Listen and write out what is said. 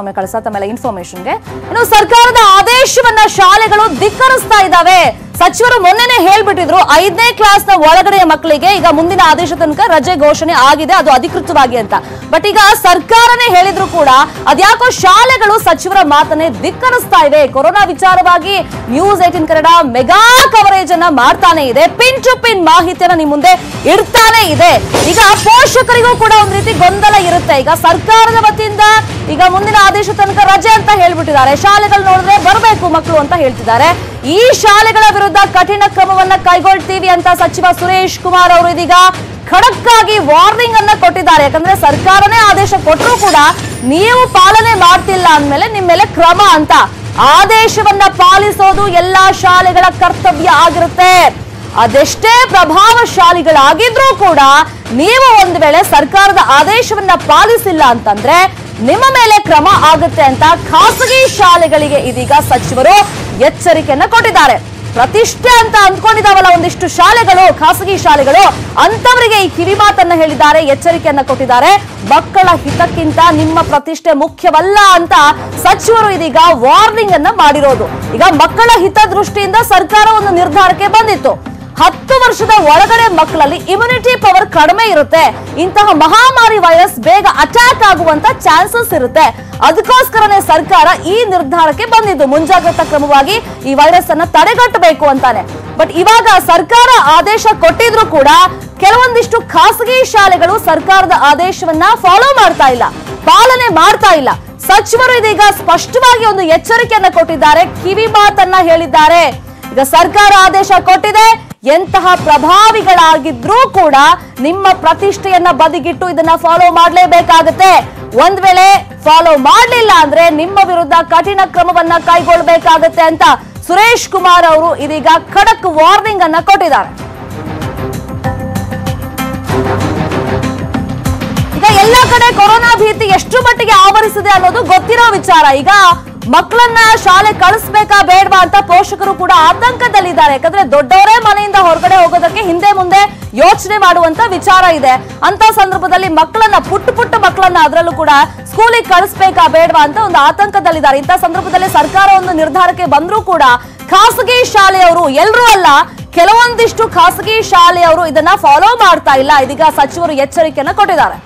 ಕಳಿಸ ತಮ್ಮೆಲ್ಲ ಇನ್ಫಾರ್ಮೇಶನ್ಗೆ ಇನ್ನು ಸರ್ಕಾರದ ಆದೇಶವನ್ನ ಶಾಲೆಗಳು ಧಿಕ್ಕರಿಸ್ತಾ ಇದ್ದಾವೆ. ಸಚಿವರು ಮೊನ್ನೆನೇ ಹೇಳ್ಬಿಟ್ಟಿದ್ರು 5ನೇ ಕ್ಲಾಸ್ ನ ಒಳಗಡೆಯ ಮಕ್ಕಳಿಗೆ ಈಗ ಮುಂದಿನ ಆದೇಶ ತನಕ ರಜೆ ಘೋಷಣೆ ಆಗಿದೆ, ಅದು ಅಧಿಕೃತವಾಗಿ ಅಂತ. ಬಟ್ ಈಗ ಸರ್ಕಾರನೇ ಹೇಳಿದ್ರು ಕೂಡ ಅದ್ಯಾಕೋ ಶಾಲೆಗಳು ಸಚಿವರ ಮಾತನ್ನೇ ಧಿಕ್ಕರಿಸ್ತಾ ಇವೆ. ಕೊರೋನಾ ವಿಚಾರವಾಗಿ ನ್ಯೂಸ್ 18 ಕನ್ನಡ ಮೆಗಾ ಕವರೇಜ್ ಅನ್ನ ಮಾಡ್ತಾನೆ ಇದೆ, ಪಿನ್ ಟು ಪಿನ್ ಮಾಹಿತಿಯನ್ನ ನಿಮ್ ಮುಂದೆ ಇಡ್ತಾನೆ ಇದೆ. ಈಗ ಪೋಷಕರಿಗೂ ಕೂಡ ಒಂದ್ ರೀತಿ ಗೊಂದಲ ಇರುತ್ತೆ. ಈಗ ಸರ್ಕಾರದ ವತಿಯಿಂದ ಈಗ ಮುಂದಿನ ಆದೇಶ ತನಕ ರಜೆ ಅಂತ ಹೇಳ್ಬಿಟ್ಟಿದ್ದಾರೆ, ಶಾಲೆಗಳು ನೋಡಿದ್ರೆ ಬರಬೇಕು ಮಕ್ಕಳು ಅಂತ ಹೇಳ್ತಿದ್ದಾರೆ. ಈ ಶಾಲೆಗಳ ವಿರುದ್ಧ ಕಠಿಣ ಕ್ರಮವನ್ನ ಕೈಗೊಳ್ತೀವಿ ಅಂತ ಸಚಿವ ಸುರೇಶ್ ಕುಮಾರ್ ಅವರು ಇದೀಗ ಖಡಕ್ ಆಗಿ ವಾರ್ನಿಂಗ್ ಅನ್ನ ಕೊಟ್ಟಿದ್ದಾರೆ. ಯಾಕಂದ್ರೆ ಸರ್ಕಾರನೇ ಆದೇಶ ಕೊಟ್ಟರು ಕೂಡ ನೀವು ಪಾಲನೆ ಮಾಡ್ತಿಲ್ಲ ಅಂದ್ಮೇಲೆ ನಿಮ್ಮ ಮೇಲೆ ಕ್ರಮ ಅಂತ. ಆದೇಶವನ್ನ ಪಾಲಿಸೋದು ಎಲ್ಲಾ ಶಾಲೆಗಳ ಕರ್ತವ್ಯ ಆಗಿರುತ್ತೆ. ಅದೆಷ್ಟೇ ಪ್ರಭಾವಶಾಲಿಗಳಾಗಿದ್ರೂ ಕೂಡ ನೀವು ಒಂದು ವೇಳೆ ಸರ್ಕಾರದ ಆದೇಶವನ್ನ ಪಾಲಿಸಿಲ್ಲ ಅಂತಂದ್ರೆ ನಿಮ್ಮ ಮೇಲೆ ಕ್ರಮ ಆಗುತ್ತೆ ಅಂತ ಖಾಸಗಿ ಶಾಲೆಗಳಿಗೆ ಇದೀಗ ಸಚಿವರು ಎಚ್ಚರಿಕೆಯನ್ನ ಕೊಟ್ಟಿದ್ದಾರೆ. ಪ್ರತಿಷ್ಠೆ ಅಂತ ಅಂದ್ಕೊಂಡಿದಾವಲ್ಲ ಒಂದಿಷ್ಟು ಶಾಲೆಗಳು, ಖಾಸಗಿ ಶಾಲೆಗಳು, ಅಂತವರಿಗೆ ಈ ಕಿವಿ ಮಾತನ್ನ ಹೇಳಿದ್ದಾರೆ, ಎಚ್ಚರಿಕೆಯನ್ನ ಕೊಟ್ಟಿದ್ದಾರೆ. ಮಕ್ಕಳ ಹಿತಕ್ಕಿಂತ ನಿಮ್ಮ ಪ್ರತಿಷ್ಠೆ ಮುಖ್ಯವಲ್ಲ ಅಂತ ಸಚಿವರು ಇದೀಗ ವಾರ್ನಿಂಗ್ ಅನ್ನ ಮಾಡಿರೋದು. ಈಗ ಮಕ್ಕಳ ಹಿತದೃಷ್ಟಿಯಿಂದ ಸರ್ಕಾರ ಒಂದು ನಿರ್ಧಾರಕ್ಕೆ ಬಂದಿತ್ತು. 10 ವರ್ಷದ ಒಳಗಡೆ ಮಕ್ಕಳಲ್ಲಿ ಇಮ್ಯುನಿಟಿ ಪವರ್ ಕಡಿಮೆ ಇರುತ್ತೆ, ಇಂತಹ ಮಹಾಮಾರಿ ವೈರಸ್ ಬೇಗ ಅಟ್ಯಾಕ್ ಆಗುವಂತ ಚಾನ್ಸಸ್ ಇರುತ್ತೆ. ಅದಕ್ಕೋಸ್ಕರನೇ ಸರ್ಕಾರ ಈ ನಿರ್ಧಾರಕ್ಕೆ ಬಂದಿದ್ದು, ಮುಂಜಾಗ್ರತಾ ಕ್ರಮವಾಗಿ ಈ ವೈರಸ್ ಅನ್ನ ತಡೆಗಟ್ಟಬೇಕು ಅಂತಾನೆ. ಬಟ್ ಇವಾಗ ಸರ್ಕಾರ ಆದೇಶ ಕೊಟ್ಟಿದ್ರು ಕೂಡ ಕೆಲವೊಂದಿಷ್ಟು ಖಾಸಗಿ ಶಾಲೆಗಳು ಸರ್ಕಾರದ ಆದೇಶವನ್ನ ಫಾಲೋ ಮಾಡ್ತಾ ಇಲ್ಲ, ಪಾಲನೆ ಮಾಡ್ತಾ ಇಲ್ಲ. ಸಚಿವರು ಇದೀಗ ಸ್ಪಷ್ಟವಾಗಿ ಒಂದು ಎಚ್ಚರಿಕೆಯನ್ನ ಕೊಟ್ಟಿದ್ದಾರೆ, ಕಿವಿ ಮಾತನ್ನ ಹೇಳಿದ್ದಾರೆ. ಈಗ ಸರ್ಕಾರ ಆದೇಶ ಕೊಟ್ಟಿದೆ, ಎಂತಹ ಪ್ರಭಾವಿಗಳಾಗಿದ್ರೂ ಕೂಡ ನಿಮ್ಮ ಪ್ರತಿಷ್ಠೆಯನ್ನ ಬದಿಗಿಟ್ಟು ಇದನ್ನ ಫಾಲೋ ಮಾಡಲೇಬೇಕಾಗುತ್ತೆ. ಒಂದ್ ವೇಳೆ ಫಾಲೋ ಮಾಡಲಿಲ್ಲ ಅಂದ್ರೆ ನಿಮ್ಮ ವಿರುದ್ಧ ಕಠಿಣ ಕ್ರಮವನ್ನ ಕೈಗೊಳ್ಳಬೇಕಾಗುತ್ತೆ ಅಂತ ಸುರೇಶ್ ಕುಮಾರ್ ಅವರು ಇದೀಗ ಖಡಕ್ ವಾರ್ನಿಂಗ್ ಅನ್ನ ಕೊಟ್ಟಿದ್ದಾರೆ. ಈಗ ಎಲ್ಲ ಕಡೆ ಕೊರೋನಾ ಭೀತಿ ಎಷ್ಟು ಮಟ್ಟಿಗೆ ಆವರಿಸಿದೆ ಅನ್ನೋದು ಗೊತ್ತಿರೋ ವಿಚಾರ. ಈಗ ಮಕ್ಕಳನ್ನ ಶಾಲೆ ಕಳಿಸ್ಬೇಕಾ ಬೇಡವಾ ಅಂತ ಪೋಷಕರು ಕೂಡ ಆತಂಕದಲ್ಲಿದ್ದಾರೆ. ಯಾಕಂದ್ರೆ ದೊಡ್ಡವರೇ ಮನೆಯಿಂದ ಹೊರಗಡೆ ಹೋಗೋದಕ್ಕೆ ಹಿಂದೆ ಮುಂದೆ ಯೋಚನೆ ಮಾಡುವಂತ ವಿಚಾರ ಇದೆ. ಅಂತ ಸಂದರ್ಭದಲ್ಲಿ ಮಕ್ಕಳನ್ನ ಪುಟ್ಟ ಮಕ್ಕಳನ್ನ ಅದರಲ್ಲೂ ಕೂಡ ಸ್ಕೂಲಿಗೆ ಕಳಿಸ್ಬೇಕಾ ಬೇಡವಾ ಅಂತ ಒಂದು ಆತಂಕದಲ್ಲಿದ್ದಾರೆ. ಇಂಥ ಸಂದರ್ಭದಲ್ಲಿ ಸರ್ಕಾರ ಒಂದು ನಿರ್ಧಾರಕ್ಕೆ ಬಂದ್ರೂ ಕೂಡ ಖಾಸಗಿ ಶಾಲೆಯವರು, ಎಲ್ಲರೂ ಅಲ್ಲ, ಕೆಲವೊಂದಿಷ್ಟು ಖಾಸಗಿ ಶಾಲೆಯವರು ಇದನ್ನ ಫಾಲೋ ಮಾಡ್ತಾ ಇಲ್ಲ. ಇದೀಗ ಸಚಿವರು ಎಚ್ಚರಿಕೆಯನ್ನ ಕೊಟ್ಟಿದ್ದಾರೆ.